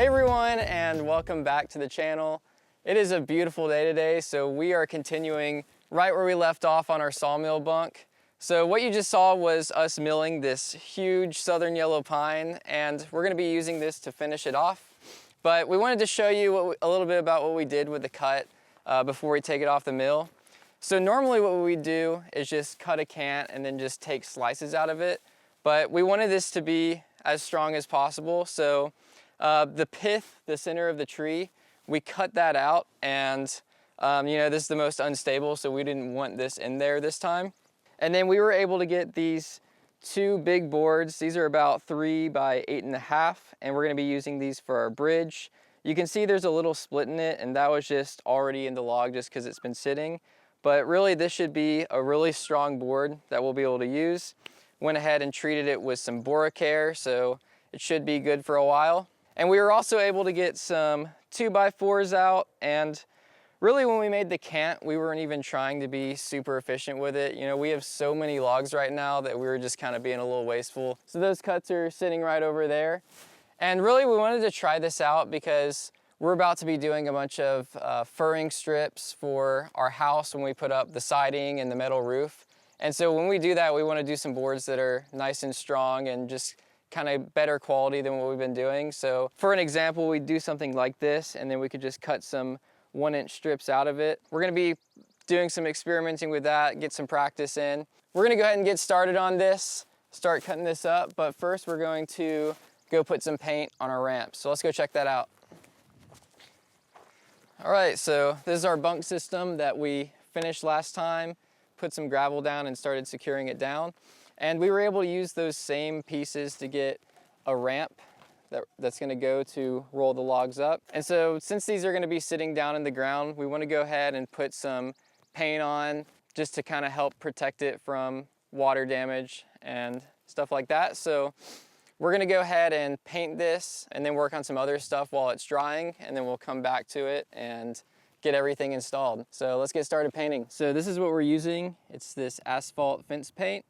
Hey everyone, and welcome back to the channel. It is a beautiful day today, so we are continuing right where we left off on our sawmill bunk. So what you just saw was us milling this huge southern yellow pine, and we're going to be using this to finish it off. But we wanted to show you a little bit about what we did with the cut before we take it off the mill. So normally what we do is just cut a cant and then just take slices out of it. But we wanted this to be as strong as possible, so the pith, the center of the tree, we cut that out, and you know, this is the most unstable, so we didn't want this in there this time. And then we were able to get these two big boards. These are about 3 by 8.5, and we're going to be using these for our bridge. You can see there's a little split in it, and that was just already in the log just because it's been sitting. But really, this should be a really strong board that we'll be able to use. Went ahead and treated it with some boracare, so it should be good for a while. And we were also able to get some 2x4s out, and really when we made the cant, we weren't even trying to be super efficient with it. You know, we have so many logs right now that we were just kind of being a little wasteful. So those cuts are sitting right over there. And really we wanted to try this out because we're about to be doing a bunch of furring strips for our house when we put up the siding and the metal roof. And so when we do that, we want to do some boards that are nice and strong and just kind of better quality than what we've been doing. So for an example, we'd do something like this, and then we could just cut some 1-inch strips out of it. We're gonna be doing some experimenting with that, get some practice in. We're gonna go ahead and get started on this, start cutting this up, but first we're going to go put some paint on our ramp. So let's go check that out. All right, so this is our bunk system that we finished last time, put some gravel down and started securing it down. And we were able to use those same pieces to get a ramp that's gonna go to roll the logs up. And so since these are gonna be sitting down in the ground, we wanna go ahead and put some paint on just to kind of help protect it from water damage and stuff like that. So we're gonna go ahead and paint this and then work on some other stuff while it's drying, and then we'll come back to it and get everything installed. So let's get started painting. So this is what we're using. It's this asphalt fence paint.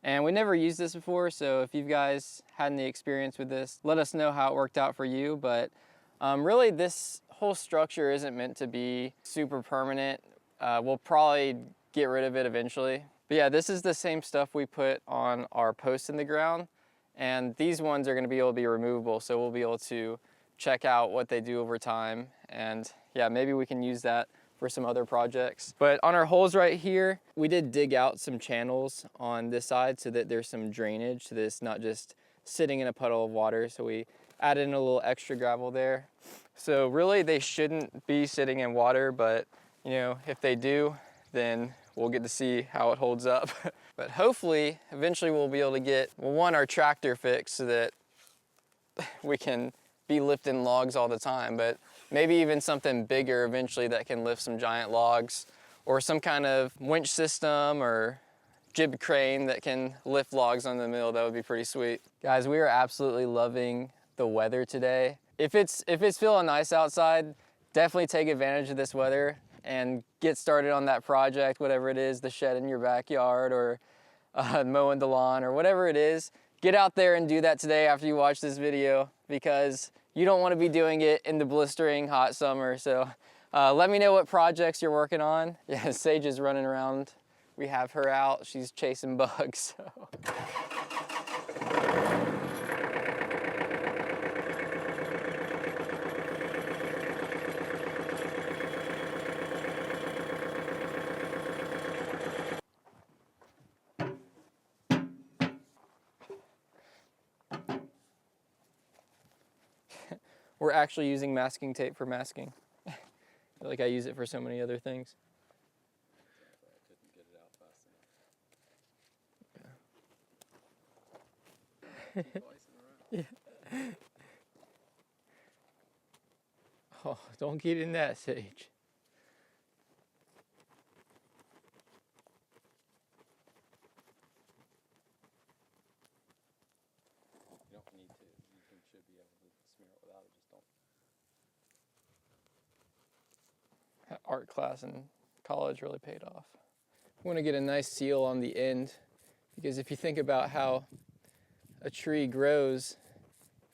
And we never used this before, so if you guys had any experience with this, let us know how it worked out for you. But really, this whole structure isn't meant to be super permanent. We'll probably get rid of it eventually. But yeah, this is the same stuff we put on our posts in the ground. And these ones are gonna be able to be removable, so we'll be able to check out what they do over time. And yeah, maybe we can use that for some other projects. But on our holes right here, we did dig out some channels on this side so that there's some drainage, so that it's not just sitting in a puddle of water. So we added in a little extra gravel there. So really they shouldn't be sitting in water, but you know, if they do, then we'll get to see how it holds up. But hopefully, eventually we'll be able to get, well, one, our tractor fixed so that we can be lifting logs all the time, but maybe even something bigger eventually that can lift some giant logs, or some kind of winch system or jib crane that can lift logs on the mill. That would be pretty sweet. Guys, we are absolutely loving the weather today. If it's feeling nice outside, definitely take advantage of this weather and get started on that project, whatever it is, the shed in your backyard or mowing the lawn or whatever it is. Get out there and do that today after you watch this video, because you don't want to be doing it in the blistering hot summer. So let me know what projects you're working on. Yeah, Sage is running around. We have her out. She's chasing bugs. So. We're actually using masking tape for masking. I feel like I use it for so many other things. I couldn't get it out fast enough. Yeah. Oh, don't get in that, Sage. You don't need to. You should be able to smear it without it. Just don't. That art class in college really paid off. We want to get a nice seal on the end, because if you think about how a tree grows,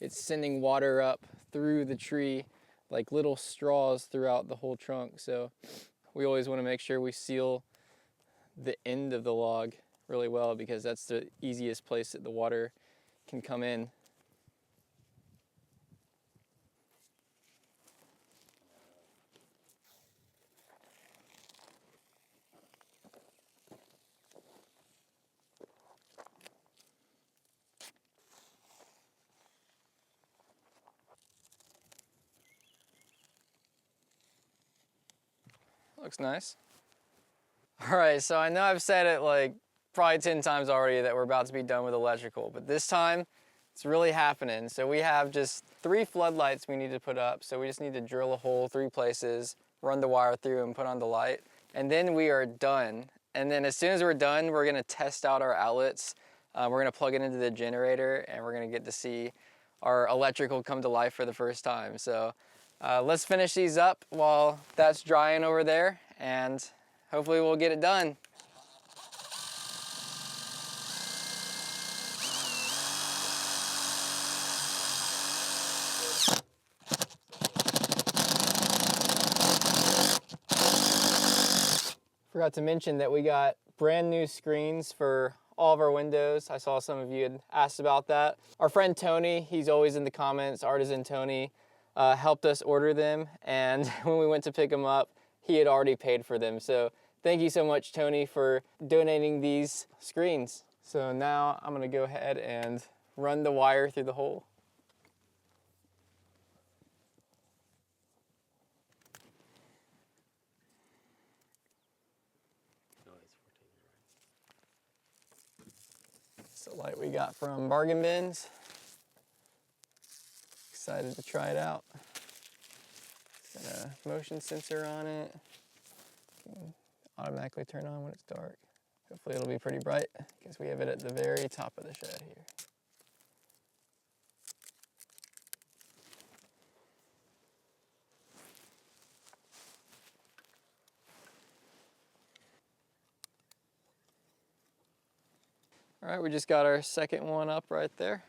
it's sending water up through the tree, like little straws throughout the whole trunk. So we always want to make sure we seal the end of the log really well, because that's the easiest place that the water can come in. Looks nice. All right, so I know I've said it like probably 10 times already that we're about to be done with electrical, but this time it's really happening. So we have just 3 floodlights we need to put up. So we just need to drill a hole 3 places, run the wire through and put on the light, and then we are done. And then as soon as we're done, we're gonna test out our outlets. We're gonna plug it into the generator, and we're gonna get to see our electrical come to life for the first time. So let's finish these up while that's drying over there, and hopefully we'll get it done. Forgot to mention that we got brand new screens for all of our windows. I saw some of you had asked about that. Our friend Tony, he's always in the comments, Artisan Tony, helped us order them, and when we went to pick them up, he had already paid for them. So thank you so much, Tony, for donating these screens. So now I'm gonna go ahead and run the wire through the hole. It's the light we got from Bargain Bins. Excited to try it out. Got a motion sensor on it. Can automatically turn on when it's dark. Hopefully it'll be pretty bright because we have it at the very top of the shed here. All right, we just got our second one up right there.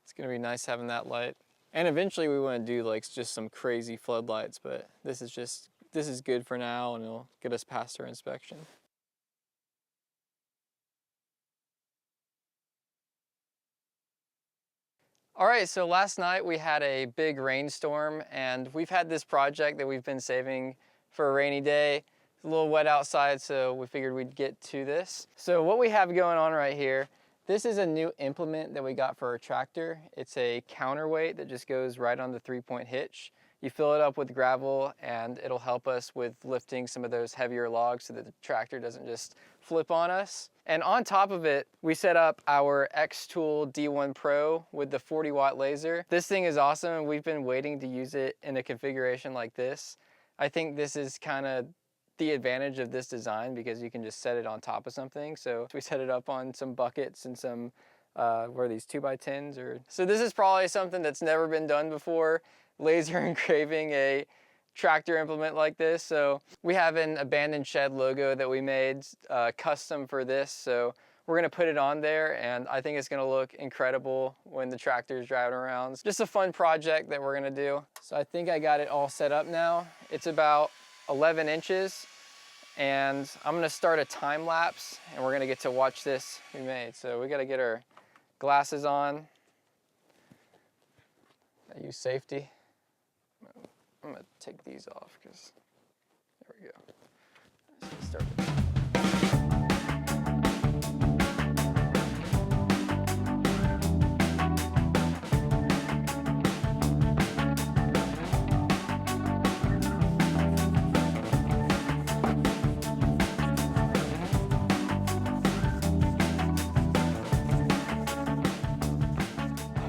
It's gonna be nice having that light. And eventually we wanna do like just some crazy floodlights, but this is good for now, and it'll get us past our inspection. All right, so last night we had a big rainstorm, and we've had this project that we've been saving for a rainy day. It's a little wet outside, so we figured we'd get to this. So what we have going on right here, this is a new implement that we got for our tractor. It's a counterweight that just goes right on the 3-point hitch. You fill it up with gravel, and it'll help us with lifting some of those heavier logs so that the tractor doesn't just flip on us. And on top of it, we set up our xTool D1 Pro with the 40-watt laser. This thing is awesome, and we've been waiting to use it in a configuration like this. I think this is kind of the advantage of this design, because you can just set it on top of something. So we set it up on some buckets and some, what are these, 2x10s? So this is probably something that's never been done before, laser engraving a tractor implement like this. So we have an abandoned shed logo that we made custom for this. So we're gonna put it on there, and I think it's gonna look incredible when the tractor is driving around. It's just a fun project that we're gonna do. So I think I got it all set up now. It's about 11 inches, and I'm gonna start a time lapse, and we're gonna get to watch this be made. So we gotta get our glasses on. I use safety. I'm gonna take these off because there we go. Let's start it.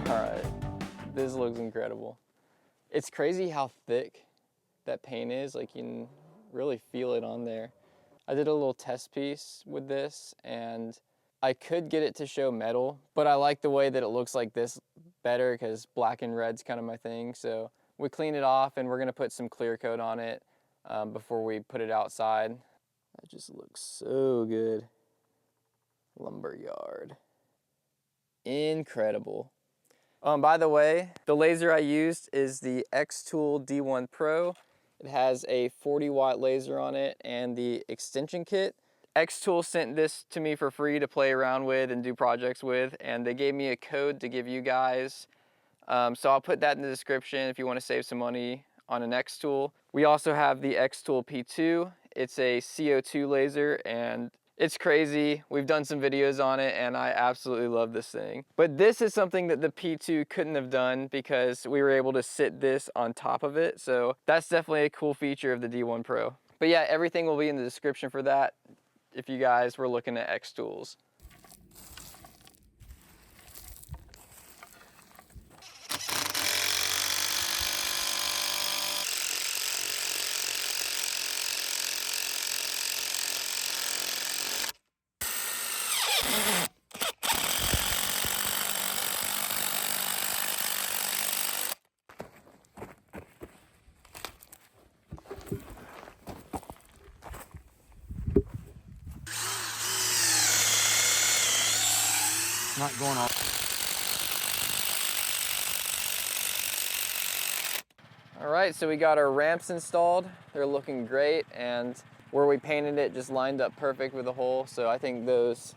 All right, this looks incredible. It's crazy how thick that paint is. Like, you can really feel it on there. I did a little test piece with this, and I could get it to show metal, but I like the way that it looks like this better because black and red's kind of my thing. So we cleaned it off, and we're gonna put some clear coat on it before we put it outside. That just looks so good. Lumberyard. Incredible. By the way, the laser I used is the xTool D1 Pro. It has a 40-watt laser on it and the extension kit. xTool sent this to me for free to play around with and do projects with, and they gave me a code to give you guys. So I'll put that in the description if you want to save some money on an xTool. We also have the xTool P2. It's a CO2 laser and it's crazy. We've done some videos on it and I absolutely love this thing. But this is something that the P2 couldn't have done because we were able to sit this on top of it. So that's definitely a cool feature of the D1 Pro. But yeah, everything will be in the description for that if you guys were looking at xTools. Not going off. All right, so we got our ramps installed. They're looking great, and where we painted it just lined up perfect with the hole. So I think those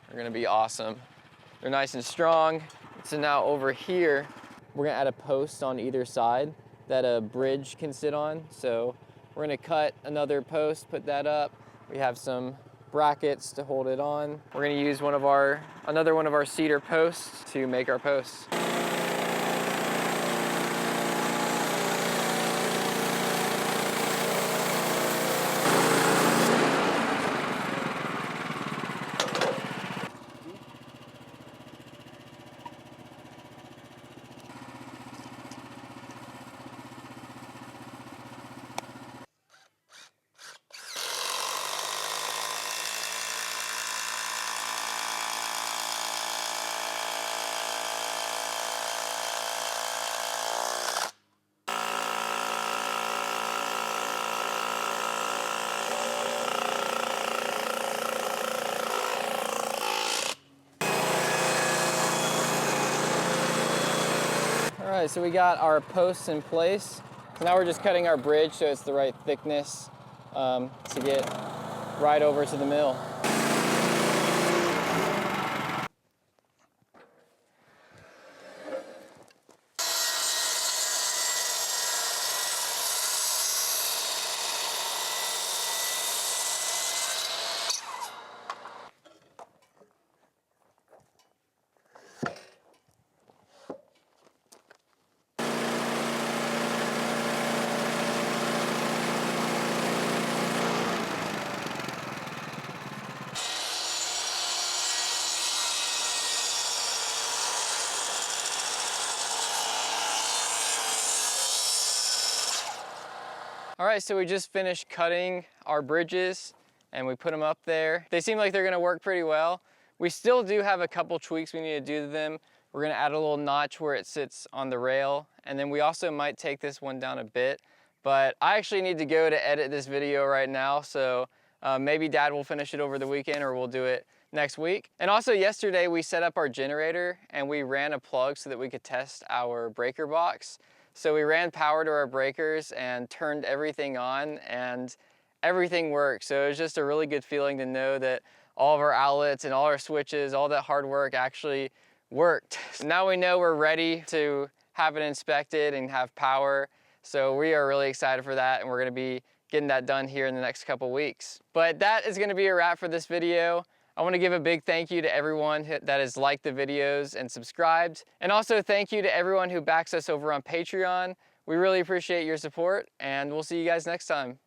are gonna be awesome. They're nice and strong. So now over here, we're gonna add a post on either side that a bridge can sit on. So we're gonna cut another post, put that up. We have some brackets to hold it on. We're gonna use another one of our cedar posts to make our posts. All right, so we got our posts in place. So now we're just cutting our bridge so it's the right thickness to get right over to the mill. All right, so we just finished cutting our bridges and we put them up there. They seem like they're gonna work pretty well. We still do have a couple tweaks we need to do to them. We're gonna add a little notch where it sits on the rail, and then we also might take this one down a bit. But I actually need to go to edit this video right now, so maybe Dad will finish it over the weekend or we'll do it next week. And also yesterday we set up our generator and we ran a plug so that we could test our breaker box. So we ran power to our breakers and turned everything on and everything worked. So it was just a really good feeling to know that all of our outlets and all our switches, all that hard work actually worked. So now we know we're ready to have it inspected and have power. So we are really excited for that, and we're gonna be getting that done here in the next couple weeks. But that is gonna be a wrap for this video. I want to give a big thank you to everyone that has liked the videos and subscribed. And also thank you to everyone who backs us over on Patreon. We really appreciate your support, and we'll see you guys next time.